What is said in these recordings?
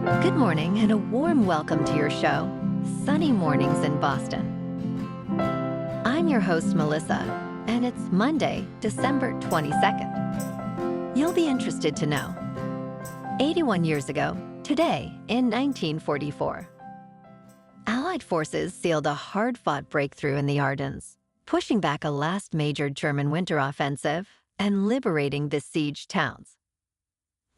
Good morning and a warm welcome to your show, Sunny Mornings in Boston. I'm your host, Melissa, and it's Monday, December 22nd. You'll be interested to know. 81 years ago, today in 1944, Allied forces sealed a hard-fought breakthrough in the Ardennes, pushing back a last major German winter offensive and liberating besieged towns.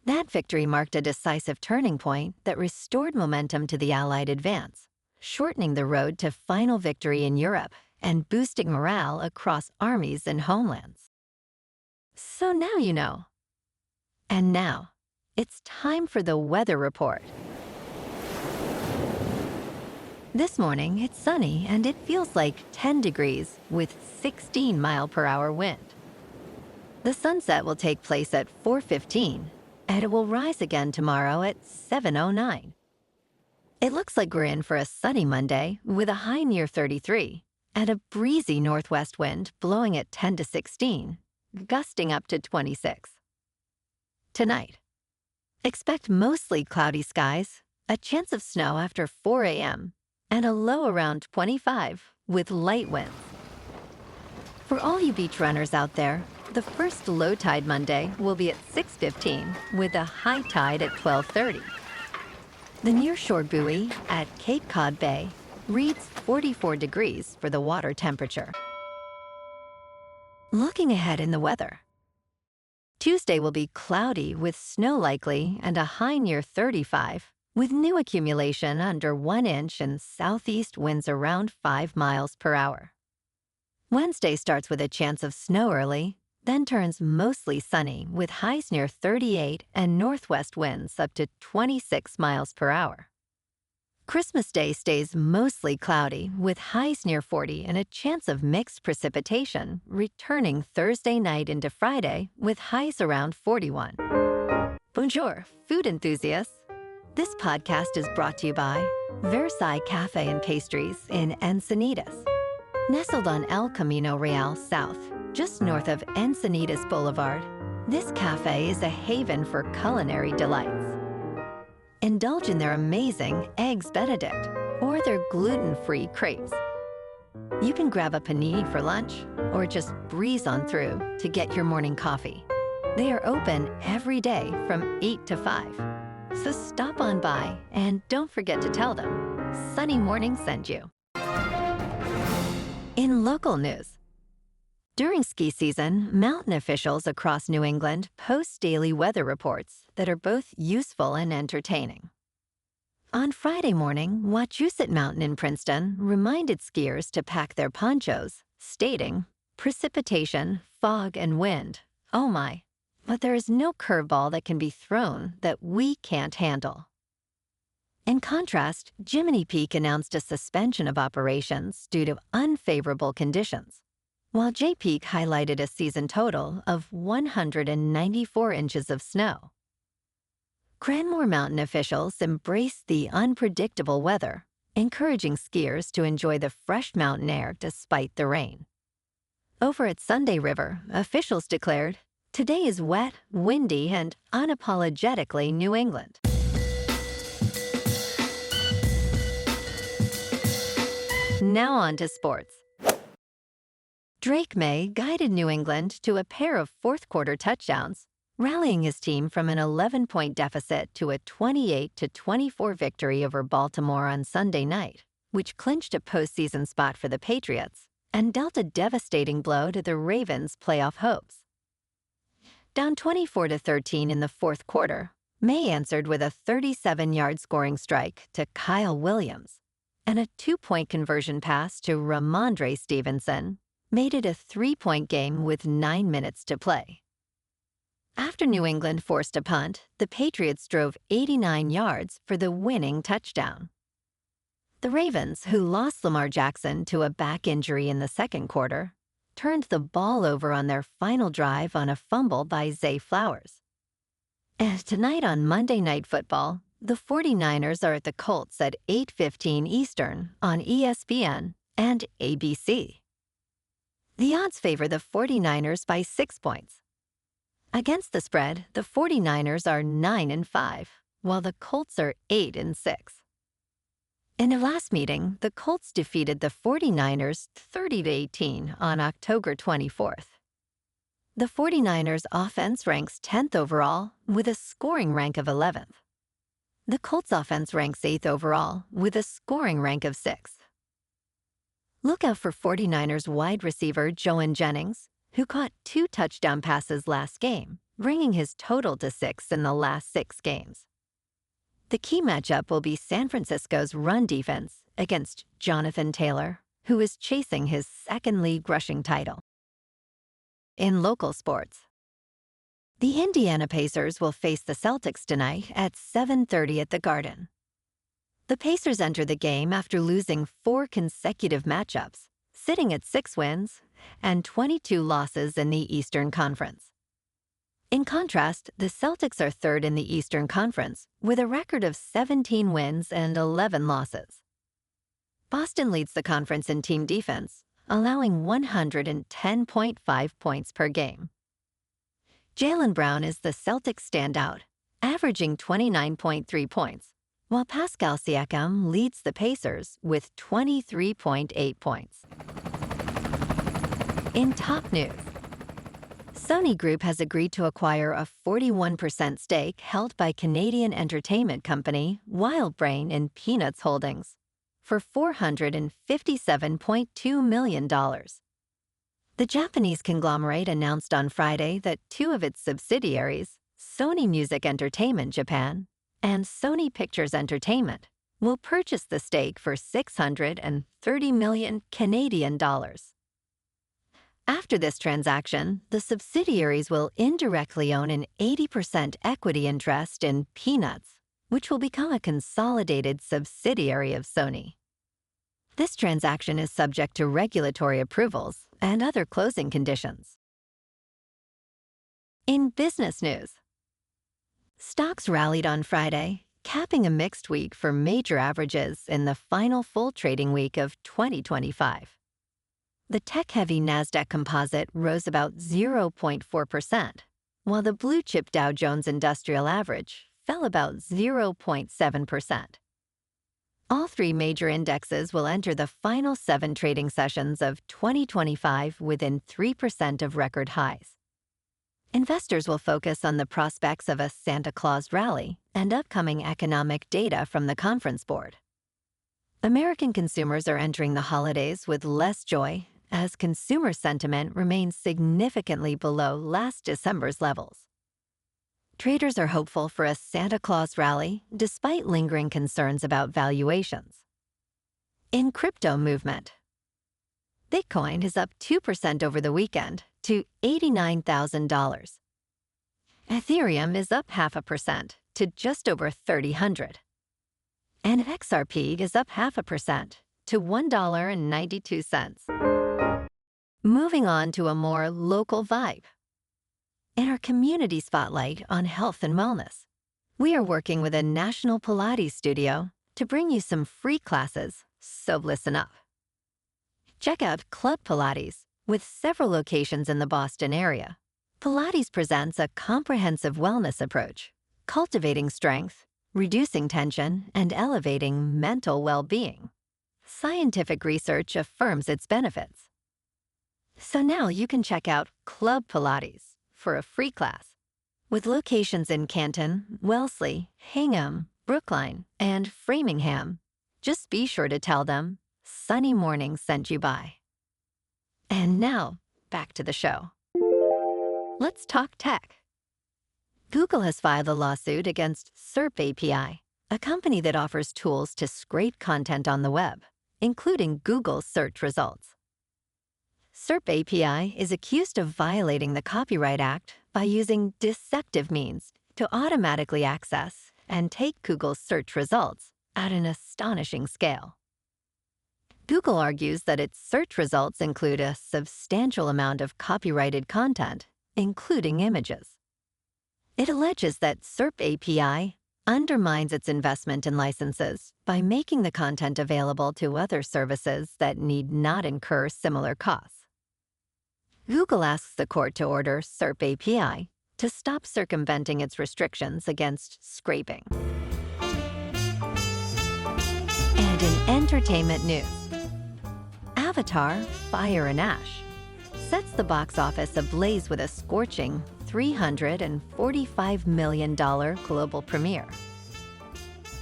That victory marked a decisive turning point that restored momentum to the Allied advance, shortening the road to final victory in Europe and boosting morale across armies and homelands. So now you know. And now, it's time for the weather report. This morning, it's sunny and it feels like 10 degrees with 16-mile-per-hour wind. The sunset will take place at 4:15, and it will rise again tomorrow at 7:09. It looks like we're in for a sunny Monday with a high near 33 and a breezy northwest wind blowing at 10 to 16, gusting up to 26. Tonight, expect mostly cloudy skies, a chance of snow after 4 a.m., and a low around 25 with light winds. For all you beach runners out there, the first low tide Monday will be at 6:15 with a high tide at 12:30. The nearshore buoy at Cape Cod Bay reads 44 degrees for the water temperature. Looking ahead in the weather. Tuesday will be cloudy with snow likely and a high near 35, with new accumulation under 1 inch and southeast winds around 5 miles per hour. Wednesday starts with a chance of snow early, then turns mostly sunny with highs near 38 and northwest winds up to 26 miles per hour. Christmas Day stays mostly cloudy with highs near 40 and a chance of mixed precipitation, returning Thursday night into Friday with highs around 41. Bonjour, food enthusiasts. This podcast is brought to you by Versailles Cafe and Pastries in Encinitas. Nestled on El Camino Real South, just north of Encinitas Boulevard, this cafe is a haven for culinary delights. Indulge in their amazing Eggs Benedict or their gluten-free crepes. You can grab a panini for lunch or just breeze on through to get your morning coffee. They are open every day from 8 to 5. So stop on by and don't forget to tell them Sunny Morning sent you. In local news, during ski season, mountain officials across New England post daily weather reports that are both useful and entertaining. On Friday morning, Wachusett Mountain in Princeton reminded skiers to pack their ponchos, stating, "Precipitation, fog, and wind. Oh my, but there is no curveball that can be thrown that we can't handle." In contrast, Jiminy Peak announced a suspension of operations due to unfavorable conditions, while Jay Peak highlighted a season total of 194 inches of snow. Cranmore Mountain officials embraced the unpredictable weather, encouraging skiers to enjoy the fresh mountain air despite the rain. Over at Sunday River, officials declared, "Today is wet, windy, and unapologetically New England." Now on to sports. Drake May guided New England to a pair of fourth-quarter touchdowns, rallying his team from an 11-point deficit to a 28-24 victory over Baltimore on Sunday night, which clinched a postseason spot for the Patriots and dealt a devastating blow to the Ravens' playoff hopes. Down 24-13 in the fourth quarter, May answered with a 37-yard scoring strike to Kyle Williams, and a 2-point conversion pass to Ramondre Stevenson made it a 3-point game with 9 minutes to play. After New England forced a punt, the Patriots drove 89 yards for the winning touchdown. The Ravens, who lost Lamar Jackson to a back injury in the second quarter, turned the ball over on their final drive on a fumble by Zay Flowers. And tonight on Monday Night Football, the 49ers are at the Colts at 8:15 Eastern on ESPN and ABC. The odds favor the 49ers by 6 points. Against the spread, the 49ers are 9-5, while the Colts are 8-6. In their last meeting, the Colts defeated the 49ers 30-18 on October 24th. The 49ers offense ranks 10th overall with a scoring rank of 11th. The Colts offense ranks 8th overall with a scoring rank of 6th. Look out for 49ers wide receiver Joan Jennings, who caught 2 touchdown passes last game, bringing his total to 6 in the last 6 games. The key matchup will be San Francisco's run defense against Jonathan Taylor, who is chasing his second league rushing title. In local sports, the Indiana Pacers will face the Celtics tonight at 7:30 at the Garden. The Pacers enter the game after losing 4 consecutive matchups, sitting at 6 wins and 22 losses in the Eastern Conference. In contrast, the Celtics are third in the Eastern Conference with a record of 17 wins and 11 losses. Boston leads the conference in team defense, allowing 110.5 points per game. Jaylen Brown is the Celtics standout, averaging 29.3 points, while Pascal Siakam leads the Pacers with 23.8 points. In top news, Sony Group has agreed to acquire a 41% stake held by Canadian entertainment company WildBrain in Peanuts Holdings for $457.2 million. The Japanese conglomerate announced on Friday that 2 of its subsidiaries, Sony Music Entertainment Japan and Sony Pictures Entertainment, will purchase the stake for 630 million Canadian dollars. After this transaction, the subsidiaries will indirectly own an 80% equity interest in Peanuts, which will become a consolidated subsidiary of Sony. This transaction is subject to regulatory approvals and other closing conditions. In business news, stocks rallied on Friday, capping a mixed week for major averages in the final full trading week of 2025. The tech-heavy NASDAQ composite rose about 0.4%, while the blue-chip Dow Jones Industrial Average fell about 0.7%. All 3 major indexes will enter the final 7 trading sessions of 2025 within 3% of record highs. Investors will focus on the prospects of a Santa Claus rally and upcoming economic data from the Conference Board. American consumers are entering the holidays with less joy as consumer sentiment remains significantly below last December's levels. Traders are hopeful for a Santa Claus rally despite lingering concerns about valuations. In crypto movement, Bitcoin is up 2% over the weekend to $89,000. Ethereum is up 0.5% to just over $3,000. And XRP is up 0.5% to $1.92. Moving on to a more local vibe. In our community spotlight on health and wellness, we are working with a national Pilates studio to bring you some free classes, so listen up. Check out Club Pilates with several locations in the Boston area. Pilates presents a comprehensive wellness approach, cultivating strength, reducing tension, and elevating mental well-being. Scientific research affirms its benefits. So now you can check out Club Pilates for a free class. With locations in Canton, Wellesley, Hingham, Brookline, and Framingham, just be sure to tell them Sunny Morning sent you by. And now, back to the show. Let's talk tech. Google has filed a lawsuit against SERP API, a company that offers tools to scrape content on the web, including Google's search results. SERP API is accused of violating the Copyright Act by using deceptive means to automatically access and take Google's search results at an astonishing scale. Google argues that its search results include a substantial amount of copyrighted content, including images. It alleges that SERP API undermines its investment in licenses by making the content available to other services that need not incur similar costs. Google asks the court to order SERP API to stop circumventing its restrictions against scraping. And in entertainment news, Avatar: Fire and Ash sets the box office ablaze with a scorching $345 million global premiere.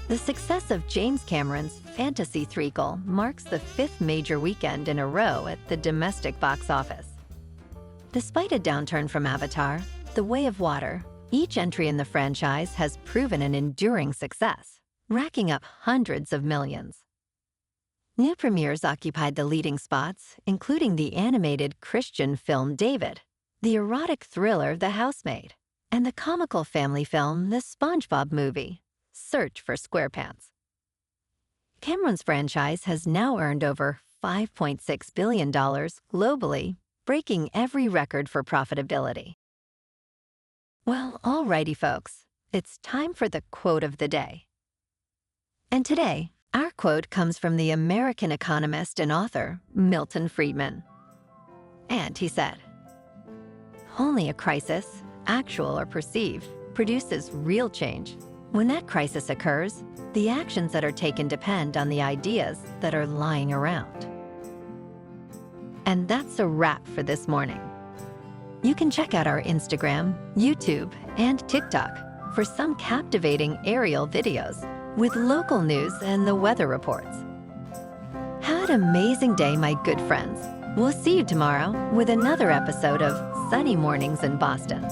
The success of James Cameron's fantasy threequel marks the 5th major weekend in a row at the domestic box office. Despite a downturn from Avatar: The Way of Water, each entry in the franchise has proven an enduring success, racking up hundreds of millions. New premieres occupied the leading spots, including the animated Christian film David, the erotic thriller The Housemaid, and the comical family film The SpongeBob Movie: Search for SquarePants. Cameron's franchise has now earned over $5.6 billion globally, breaking every record for profitability. Well, alrighty folks, it's time for the quote of the day. And today, our quote comes from the American economist and author, Milton Friedman. And he said, "Only a crisis, actual or perceived, produces real change. When that crisis occurs, the actions that are taken depend on the ideas that are lying around." And that's a wrap for this morning. You can check out our Instagram, YouTube, and TikTok for some captivating aerial videos with local news and the weather reports. Have an amazing day, my good friends. We'll see you tomorrow with another episode of Sunny Mornings in Boston.